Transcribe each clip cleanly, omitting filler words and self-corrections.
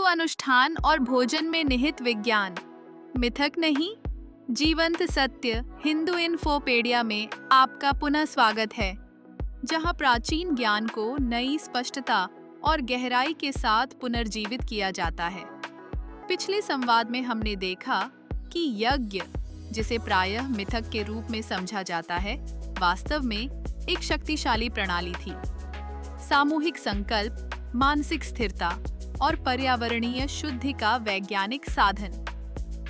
अनुष्ठान और भोजन में निहित विज्ञान, मिथक नहीं, जीवंत सत्य। हिंदू इन्फोपेडिया में आपका पुनः स्वागत है, जहां प्राचीन ज्ञान को नई स्पष्टता और गहराई के साथ पुनर्जीवित किया जाता है। पिछले संवाद में हमने देखा कि यज्ञ, जिसे प्रायः मिथक के रूप में समझा जाता है, वास्तव में एक शक्तिशाली प्रणाली थी। सामूहिक संकल्प, मानसिक स्थिरता और पर्यावरणीय शुद्धि का वैज्ञानिक साधन।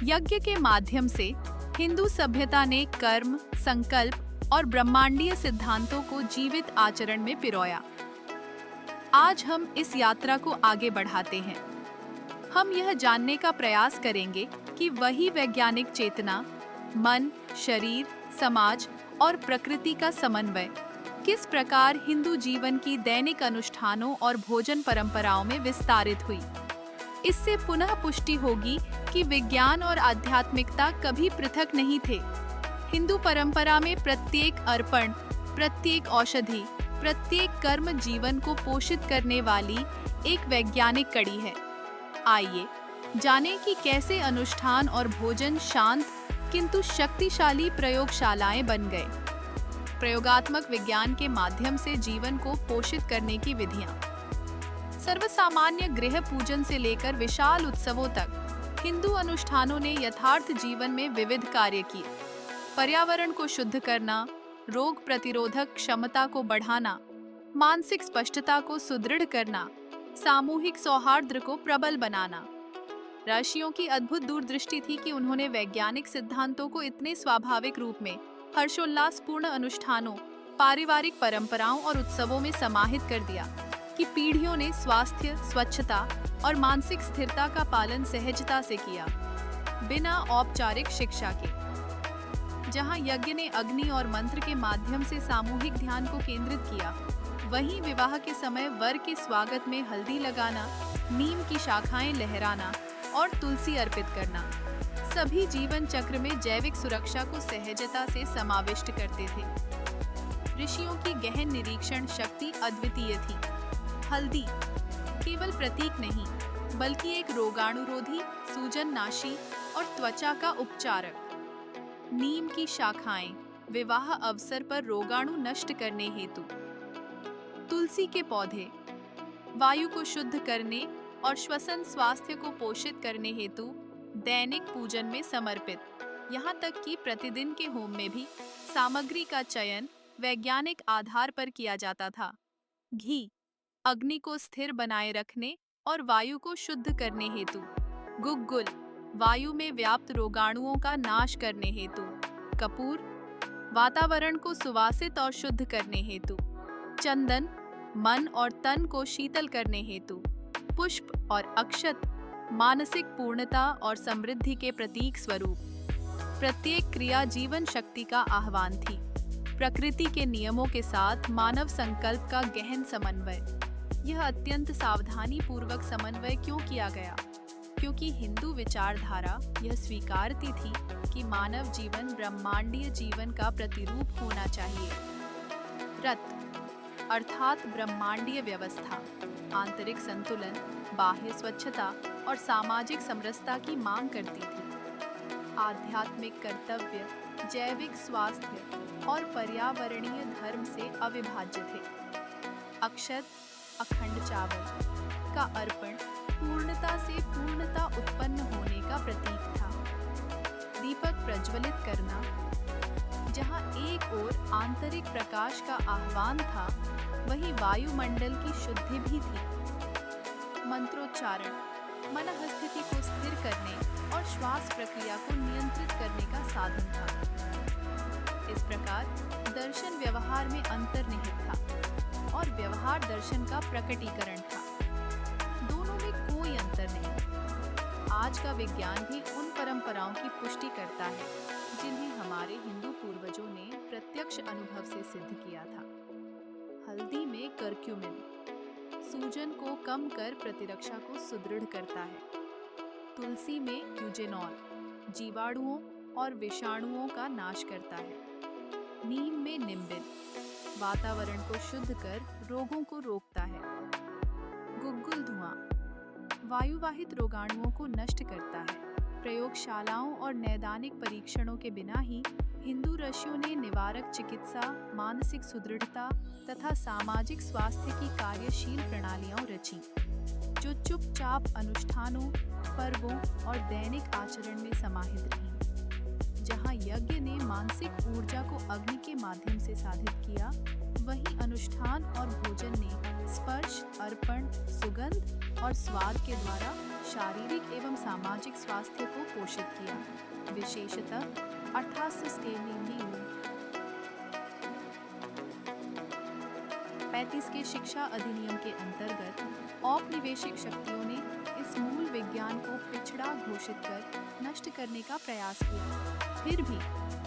यज्ञ के माध्यम से हिंदू सभ्यता ने कर्म, संकल्प और ब्रह्मांडीय सिद्धांतों को जीवित आचरण में पिरोया। आज हम इस यात्रा को आगे बढ़ाते हैं। हम यह जानने का प्रयास करेंगे कि वही वैज्ञानिक चेतना, मन, शरीर, समाज और प्रकृति का समन्वय किस प्रकार हिंदू जीवन की दैनिक अनुष्ठानों और भोजन परंपराओं में विस्तारित हुई। इससे पुनः पुष्टि होगी कि विज्ञान और आध्यात्मिकता कभी पृथक नहीं थे। हिंदू परंपरा में प्रत्येक अर्पण, प्रत्येक औषधि, प्रत्येक कर्म जीवन को पोषित करने वाली एक वैज्ञानिक कड़ी है। आइए जानें कि कैसे अनुष्ठान और भोजन शांत किंतु शक्तिशाली प्रयोगशालाएं बन गए। प्रयोगात्मक विज्ञान के माध्यम से जीवन को पोषित करने की विधियां। सर्वसामान्य गृह पूजन से लेकर विशाल उत्सवों तक हिंदू अनुष्ठानों ने यथार्थ जीवन में विविध कार्य किए। पर्यावरण को शुद्ध करना, रोग प्रतिरोधक क्षमता को बढ़ाना, मानसिक स्पष्टता को सुदृढ़ करना, सामूहिक सौहार्द को प्रबल बनाना। ऋषियों की अद्भुत दूरदृष्टि थी कि उन्होंने वैज्ञानिक सिद्धांतों को इतने स्वाभाविक रूप में हर्षोल्लासपूर्ण अनुष्ठानों, पारिवारिक परंपराओं और उत्सवों में समाहित कर दिया कि पीढ़ियों ने स्वास्थ्य, स्वच्छता और मानसिक स्थिरता का पालन सहजता से किया, बिना औपचारिक शिक्षा के। जहां यज्ञ ने अग्नि और मंत्र के माध्यम से सामूहिक ध्यान को केंद्रित किया, वहीं विवाह के समय वर के स्वागत में हल्दी लगाना, नीम की शाखाएं लहराना और तुलसी अर्पित करना सभी जीवन चक्र में जैविक सुरक्षा को सहजता से समाविष्ट करते थे। ऋषियों की गहन निरीक्षण शक्ति अद्वितीय थी। हल्दी केवल प्रतीक नहीं, बल्कि एक रोगाणुरोधी, सूजननाशी और त्वचा का उपचारक। नीम की शाखाएं विवाह अवसर पर रोगाणु नष्ट करने हेतु। तुलसी के पौधे वायु को शुद्ध करने और श्वसन स्वास्थ्य को पोषित करने हेतु दैनिक पूजन में समर्पित। यहाँ तक कि प्रतिदिन के होम में भी सामग्री का चयन वैज्ञानिक आधार पर किया जाता था। घी अग्नि को स्थिर बनाए रखने और वायु को शुद्ध करने हेतु। गुग्गुल वायु में व्याप्त रोगाणुओं का नाश करने हेतु। कपूर वातावरण को सुवासित और शुद्ध करने हेतु। चंदन मन और तन को शीतल करने हेतु। पुष्प और अक्षत मानसिक पूर्णता और समृद्धि के प्रतीक स्वरूप। प्रत्येक क्रिया जीवन शक्ति का आह्वान थी। प्रकृति के नियमों के साथ मानव संकल्प का गहन समन्वय। यह अत्यंत सावधानी पूर्वक समन्वय क्यों किया गया? क्योंकि हिंदू विचारधारा यह स्वीकारती थी कि मानव जीवन ब्रह्मांडीय जीवन का प्रतिरूप होना चाहिए। रत अर्थात ब्रह्मांडीय व्यवस्था, आंतरिक संतुलन, बाह्य स्वच्छता और सामाजिक समरसता की मांग करती थी। आध्यात्मिक कर्तव्य जैविक स्वास्थ्य और पर्यावरणीय धर्म से अविभाज्य थे। अक्षत अखंड चावल का अर्पण पूर्णता से पूर्णता उत्पन्न होने का प्रतीक था। दीपक प्रज्वलित करना, जहां एक ओर आंतरिक प्रकाश का आह्वान था, वहीं वायुमंडल की शुद्धि भी थी। मंत्रोच्चारण मनः स्थिति को स्थिर करने और श्वास प्रक्रिया को नियंत्रित करने का साधन था। इस प्रकार दर्शन व्यवहार में अंतर्निहित था और व्यवहार दर्शन का प्रकटीकरण था। दोनों में कोई अंतर नहीं। आज का विज्ञान भी उन परंपराओं की पुष्टि करता है जिन्हें हमारे हिंदू पूर्वजों ने प्रत्यक्ष अनुभव से सिद्ध किया था। हल्दी में कर्क्यूमिन सूजन को कम कर प्रतिरक्षा को सुदृढ़ करता है। तुलसी में यूजेनॉल जीवाणुओं और विषाणुओं का नाश करता है। नीम में निम्बिन वातावरण को शुद्ध कर रोगों को रोकता है। गुग्गुल धुआं वायुवाहित रोगाणुओं को नष्ट करता है। प्रयोगशालाओं और नैदानिक परीक्षणों के बिना ही हिंदू ऋषियों ने निवारक चिकित्सा, मानसिक सुदृढ़ता तथा सामाजिक स्वास्थ्य की कार्यशील प्रणालियां रची, जो चुपचाप अनुष्ठानों, पर्वों और दैनिक आचरण में समाहित रहीं। जहां यज्ञ ने मानसिक ऊर्जा को अग्नि के माध्यम से साधित किया, वहीं अनुष्ठान और भोजन ने स्पर्श, अर्पण, सुगंध और स्वाद के द्वारा शारीरिक एवं सामाजिक स्वास्थ्य को पोषित किया। विशेषतः 35 के शिक्षा अधिनियम के अंतर्गत औपनिवेशिक शक्तियों ने इस मूल विज्ञान को पिछड़ा घोषित कर नष्ट करने का प्रयास किया। फिर भी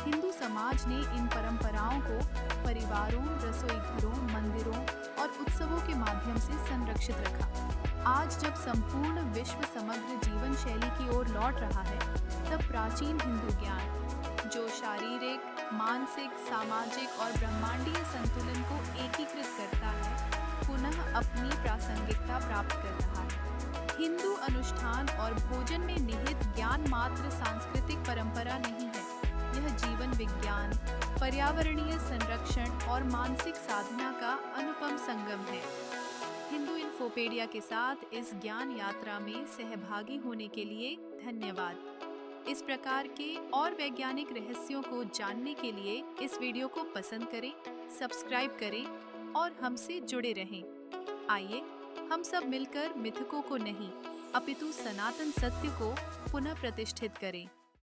हिंदू समाज ने इन परंपराओं को परिवारों, रसोई घरों, मंदिरों और उत्सवों के माध्यम से संरक्षित रखा। आज जब संपूर्ण विश्व समग्र जीवन शैली की ओर लौट रहा है, तब प्राचीन हिंदू ज्ञान, जो शारीरिक, मानसिक, सामाजिक और ब्रह्मांडीय संतुलन को एकीकृत करता है, पुनः अपनी प्रासंगिकता प्राप्त कर रहा है। हिंदू अनुष्ठान और भोजन में निहित ज्ञान मात्र सांस्कृतिक परंपरा नहीं है, यह जीवन विज्ञान, पर्यावरणीय संरक्षण और मानसिक साधना का अनुपम संगम है। हिंदू इन्फोपीडिया के साथ इस ज्ञान यात्रा में सहभागी होने के लिए धन्यवाद। इस प्रकार के और वैज्ञानिक रहस्यों को जानने के लिए इस वीडियो को पसंद करें, सब्सक्राइब करें और हमसे जुड़े रहें। आइए हम सब मिलकर मिथकों को नहीं, अपितु सनातन सत्य को पुनः प्रतिष्ठित करें।